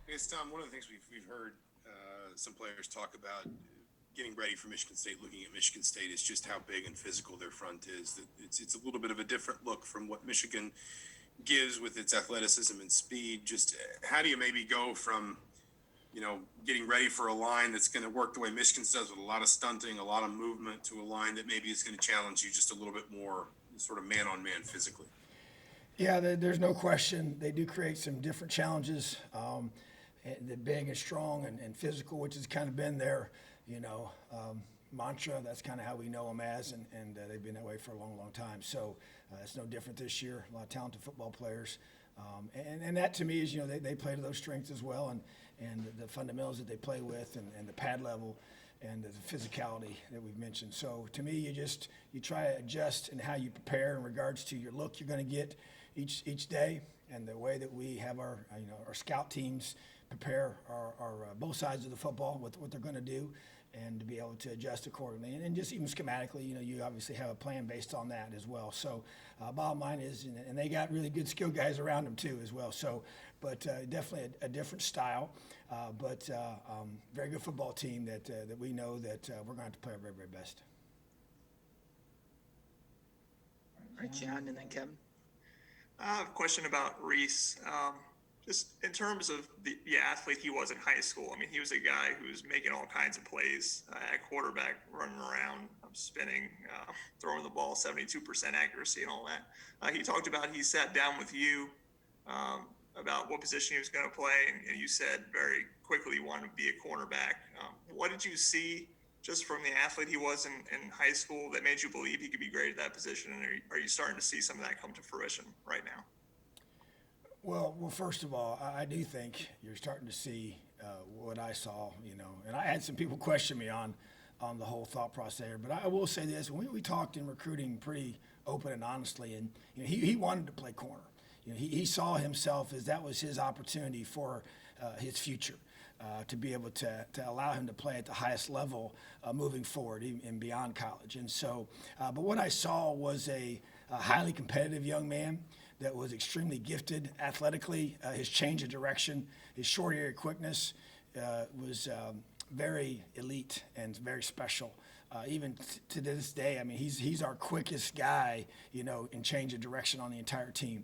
I guess, Tom, one of the things we've heard some players talk about getting ready for Michigan State, looking at Michigan State, is just how big and physical their front is. That it's a little bit of a different look from what Michigan gives with its athleticism and speed. Just how do you maybe go from getting ready for a line that's going to work the way Michigan does with a lot of stunting, a lot of movement, to a line that maybe is going to challenge you just a little bit more, sort of man on man physically? Yeah, there's no question. They do create some different challenges. And they're big and strong and physical, which has kind of been their, mantra. That's kind of how we know them as, and they've been that way for a long, long time. So it's no different this year. A lot of talented football players. And that to me is, they play to those strengths as well, and the fundamentals that they play with, and the pad level, and the physicality that we've mentioned. So to me, you try to adjust in how you prepare in regards to your look you're going to get each day, and the way that we have our scout teams prepare our both sides of the football with what they're going to do, and to be able to adjust accordingly. And just even schematically, you obviously have a plan based on that as well. So bottom line is, and they got really good skill guys around them too as well. So, but definitely a different style, but very good football team that we know that we're going to have to play our very, very best. All right, John, and then Kevin. I have a question about Reese. Just in terms of the athlete he was in high school. I mean, he was a guy who was making all kinds of plays at quarterback, running around, spinning, throwing the ball, 72% accuracy and all that. He talked about he sat down with you about what position he was going to play, and you said very quickly you wanted to be a cornerback. What did you see just from the athlete he was in high school that made you believe he could be great at that position? And are you starting to see some of that come to fruition right now? Well, first of all, I do think you're starting to see what I saw, and I had some people question me on the whole thought process there. But I will say this: when we talked in recruiting pretty open and honestly, and he wanted to play corner. He saw himself as that was his opportunity for his future. To be able to allow him to play at the highest level moving forward and beyond college. And so, but what I saw was a highly competitive young man that was extremely gifted athletically. His change of direction, his short area quickness was very elite and very special. Even to this day, I mean, he's our quickest guy, in change of direction on the entire team,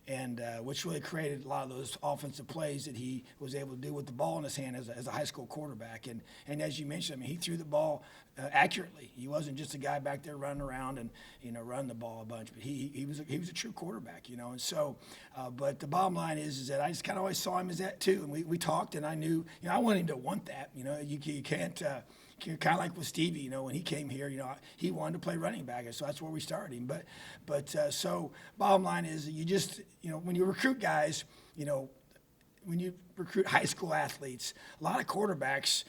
and which really created a lot of those offensive plays that he was able to do with the ball in his hand as a high school quarterback. And as you mentioned, I mean, he threw the ball accurately. He wasn't just a guy back there running around and run the ball a bunch, but he was a true quarterback, And so, but the bottom line is that I just kind of always saw him as that too. And we talked, and I knew, I wanted him to want that. You can't. Kind of like with Stevie, when he came here, he wanted to play running back, and so that's where we started him. But so bottom line is, you just, when you recruit guys, when you recruit high school athletes, a lot of quarterbacks,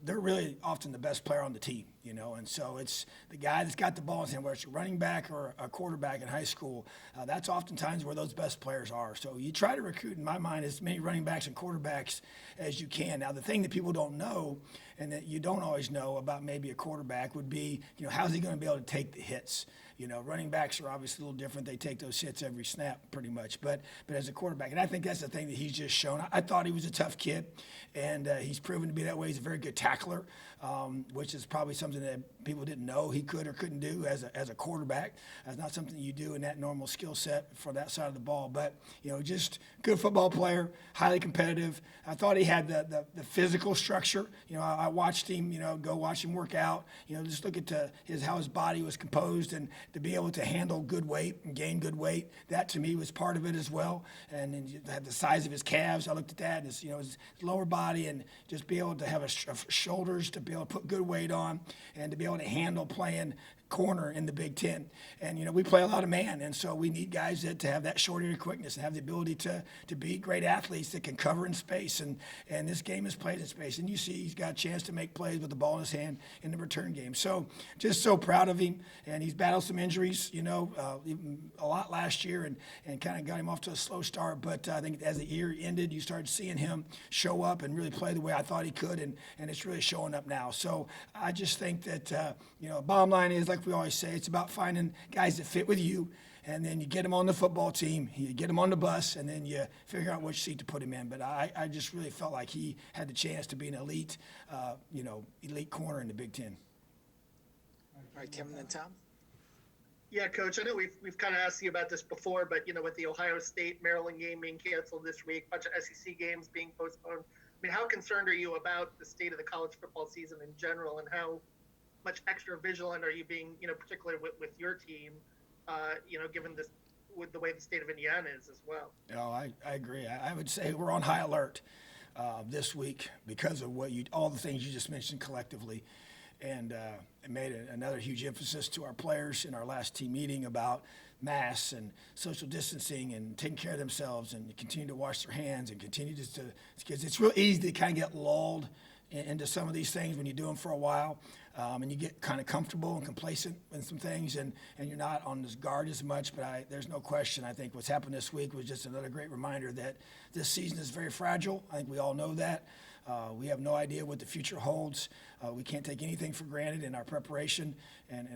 they're really often the best player on the team, and so it's the guy that's got the ball in his hand, whether it's a running back or a quarterback in high school. That's oftentimes where those best players are. So you try to recruit, in my mind, as many running backs and quarterbacks as you can. Now, the thing that people don't know, and that you don't always know about maybe a quarterback, would be, how's he going to be able to take the hits? Running backs are obviously a little different. They take those hits every snap pretty much. But as a quarterback, and I think that's the thing that he's just shown. I thought he was a tough kid, and he's proven to be that way. He's a very good tackler, which is probably something that people didn't know he could or couldn't do as a quarterback. That's not something you do in that normal skill set for that side of the ball. But, just good football player, highly competitive. I thought he had the physical structure. I watched him, go watch him work out. Just look at how his body was composed, and to be able to handle good weight and gain good weight. That to me was part of it as well. And then you had the size of his calves. I looked at that, and his lower body, and just be able to have shoulders to be able to put good weight on, and to be able to handle playing corner in the Big Ten. And we play a lot of man, and so we need guys to have that short area quickness and have the ability to be great athletes that can cover in space. And this game is played in space, and you see he's got a chance to make plays with the ball in his hand in the return game. So just so proud of him. And he's battled some injuries, a lot last year, and kind of got him off to a slow start. But I think as the year ended, you started seeing him show up and really play the way I thought he could, and it's really showing up now. So I just think that bottom line is, like we always say, it's about finding guys that fit with you and then you get him on the football team, you get him on the bus, and then you figure out which seat to put him in. But I just really felt like he had the chance to be an elite, elite corner in the Big Ten. All right, Kevin, then Tom. Yeah, Coach, I know we've kind of asked you about this before, but, with the Ohio State Maryland game being canceled this week, bunch of SEC games being postponed, I mean, how concerned are you about the state of the college football season in general, and how much extra vigilant are you being, particularly with your team, given this, with the way the state of Indiana is as well? No, I agree. I would say we're on high alert this week because of all the things you just mentioned collectively. And it made another huge emphasis to our players in our last team meeting about masks and social distancing and taking care of themselves and continue to wash their hands and continue to because it's real easy to kind of get lulled into some of these things when you do them for a while, and you get kind of comfortable and complacent in some things, and you're not on this guard as much. But there's no question. I think what's happened this week was just another great reminder that this season is very fragile. I think we all know that. We have no idea what the future holds. We can't take anything for granted in our preparation and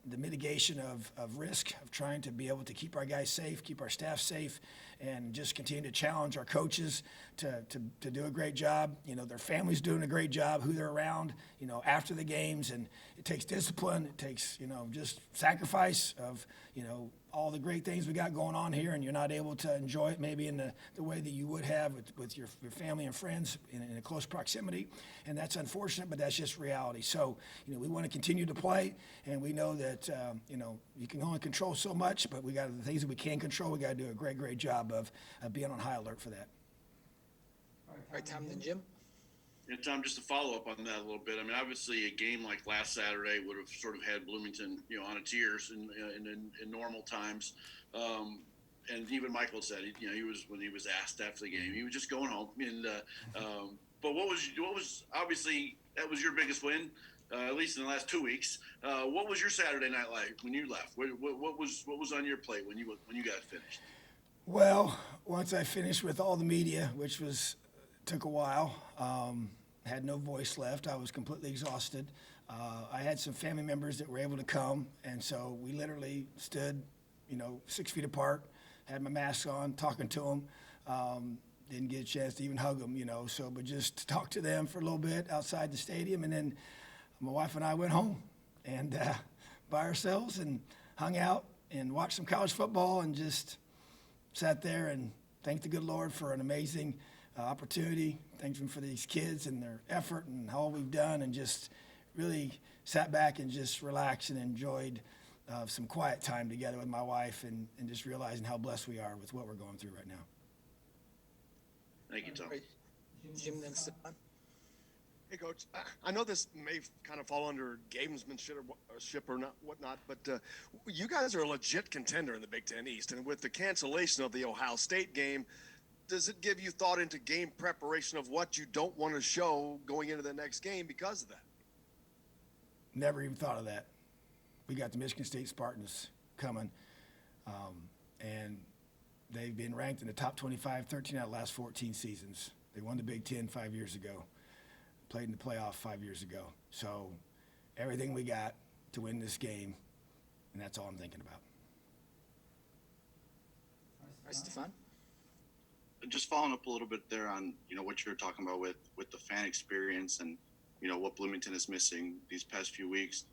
the mitigation of risk, of trying to be able to keep our guys safe, keep our staff safe, and just continue to challenge our coaches to do a great job. Their families doing a great job, who they're around, after the games. And it takes discipline. It takes, just sacrifice of, all the great things we got going on here, and you're not able to enjoy it maybe in the way that you would have with your family and friends in a close proximity. And that's unfortunate, but that's just reality. So, we want to continue to play, and we know that, you can only control so much, but we got the things that we can control. We got to do a great job of being on high alert for that. All right, Tom, then Jim. Yeah, Tom, just to follow up on that a little bit. I mean, obviously, a game like last Saturday would have sort of had Bloomington, on its ears in normal times. And even Michael said, he was when he was asked after the game, he was just going home. And but what was obviously that was your biggest win, at least in the last 2 weeks. What was your Saturday night like when you left? What was on your plate when you got finished? Well, once I finished with all the media, which took a while. Had no voice left. I was completely exhausted. I had some family members that were able to come, and so we literally stood, 6 feet apart, had my mask on, talking to them. Didn't get a chance to even hug them, but just talk to them for a little bit outside the stadium, and then my wife and I went home and by ourselves and hung out and watched some college football and just sat there and thanked the good Lord for an amazing opportunity. Thanks for these kids and their effort and all we've done, and just really sat back and just relaxed and enjoyed some quiet time together with my wife and just realizing how blessed we are with what we're going through right now. Thank you, Tom. All right, Jim, then Stefan. Hey, Coach. I know this may kind of fall under gamesmanship or not, whatnot, but you guys are a legit contender in the Big Ten East, and with the cancellation of the Ohio State game, does it give you thought into game preparation of what you don't want to show going into the next game because of that? Never even thought of that. We got the Michigan State Spartans coming, and they've been ranked in the top 25, 13 out of the last 14 seasons. They won the Big Ten 5 years ago, played in the playoff 5 years ago. So everything we got to win this game, and that's all I'm thinking about. All right, Stefan. Just following up a little bit there on what you were talking about with the fan experience and what Bloomington is missing these past few weeks.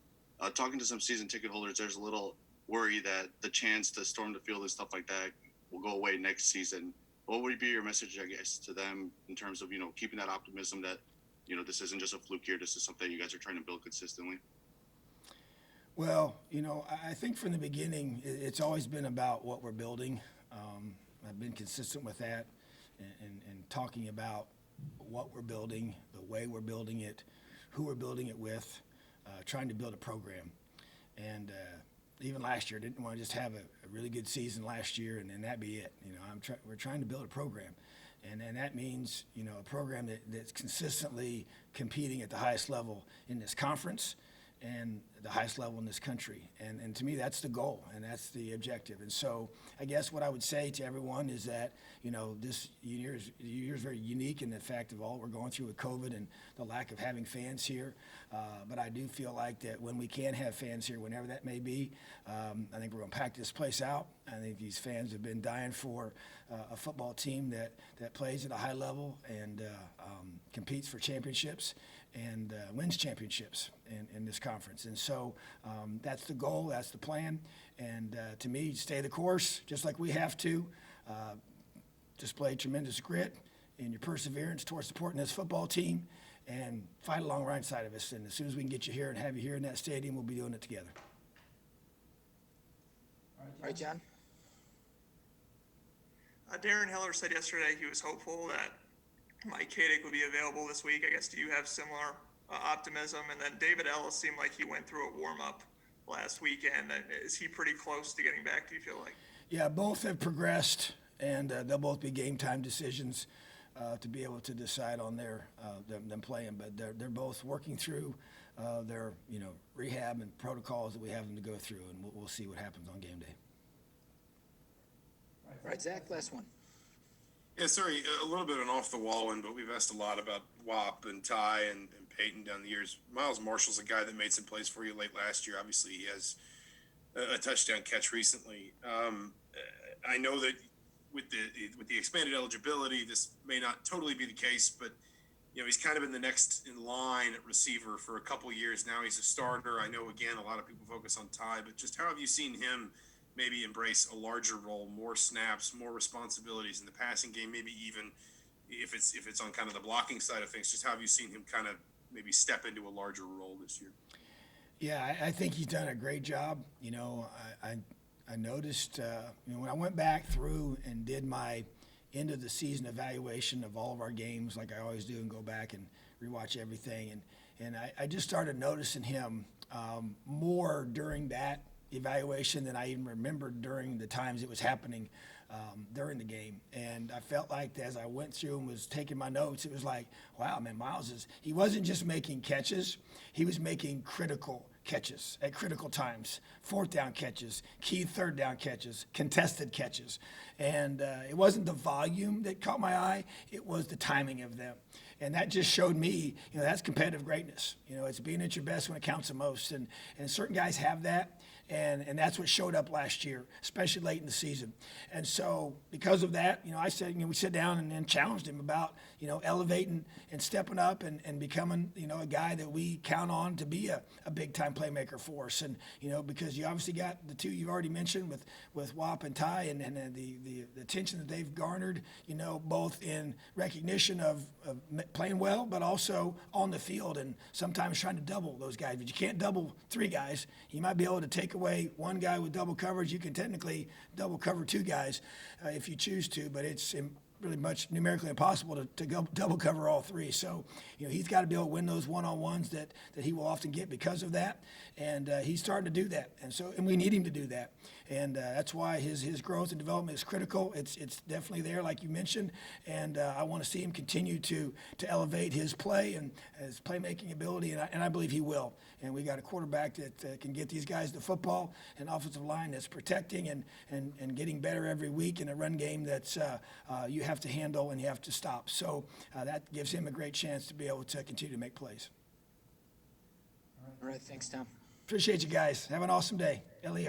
Talking to some season ticket holders, there's a little worry that the chance to storm the field and stuff like that will go away next season. What would be your message, I guess, to them in terms of keeping that optimism that this isn't just a fluke here, this is something you guys are trying to build consistently? Well, I think from the beginning, it's always been about what we're building. I've been consistent with that and talking about what we're building, the way we're building it, who we're building it with, trying to build a program. And even last year, didn't want to just have a really good season last year and then that be it. We're trying to build a program. And that means, a program that's consistently competing at the highest level in this conference and the highest level in this country. And to me, that's the goal, and that's the objective. And so I guess what I would say to everyone is that, this year is very unique in the fact of all we're going through with COVID and the lack of having fans here. But I do feel like that when we can have fans here, whenever that may be, I think we're going to pack this place out. I think these fans have been dying for a football team that plays at a high level and competes for championships and wins championships in this conference. And so that's the goal, that's the plan. And to me, stay the course, just like we have to. Display tremendous grit and your perseverance towards supporting this football team and fight along right side of us. And as soon as we can get you here and have you here in that stadium, we'll be doing it together. All right, John? Darren Heller said yesterday he was hopeful that Mike Kadick would be available this week. I guess, do you have similar optimism? And then David Ellis seemed like he went through a warm-up last weekend. Is he pretty close to getting back, do you feel like? Yeah, both have progressed, and they'll both be game time decisions to be able to decide on them playing. But they're both working through their rehab and protocols that we have them to go through, and we'll see what happens on game day. All right, Zach, last one. Yeah, sorry, a little bit of an off-the-wall one, but we've asked a lot about WAP and Ty and Peyton down the years. Miles Marshall's a guy that made some plays for you late last year. Obviously, he has a touchdown catch recently. I know that with the expanded eligibility, this may not totally be the case, but he's kind of in the next in line at receiver for a couple years now. He's a starter. I know, again, a lot of people focus on Ty, but just how have you seen him maybe embrace a larger role, more snaps, more responsibilities in the passing game, maybe even if it's on kind of the blocking side of things? Just how have you seen him kind of maybe step into a larger role this year? Yeah, I think he's done a great job. I noticed, when I went back through and did my end of the season evaluation of all of our games, like I always do, and go back and rewatch everything, and I just started noticing him more during that evaluation than I even remembered during the times it was happening during the game. And I felt like as I went through and was taking my notes, it was like, wow, man, Miles he wasn't just making catches, he was making critical catches at critical times, fourth down catches, key third down catches, contested catches. And it wasn't the volume that caught my eye, it was the timing of them. And that just showed me, that's competitive greatness. It's being at your best when it counts the most. And certain guys have that. And that's what showed up last year, especially late in the season. And so because of that, I said, we sat down and challenged him about, elevating and stepping up and becoming, a guy that we count on to be a big-time playmaker for us. And, because you obviously got the two you've already mentioned with WAP and Ty and the attention that they've garnered, both in recognition of playing well, but also on the field and sometimes trying to double those guys. But you can't double three guys. You might be able to take away one guy with double coverage. You can technically double cover two guys if you choose to, but it's really much numerically impossible to go double cover all three. So, he's got to be able to win those one-on-ones that he will often get because of that. And he's starting to do that. And we need him to do that. And that's why his growth and development is critical. It's definitely there, like you mentioned. And I want to see him continue to elevate his play and his playmaking ability. And I believe he will. And we got a quarterback that can get these guys the football, an offensive line that's protecting and getting better every week, and a run game that's you have to handle and you have to stop. So that gives him a great chance to be able to continue to make plays. All right, thanks, Tom. Appreciate you guys. Have an awesome day. Elio.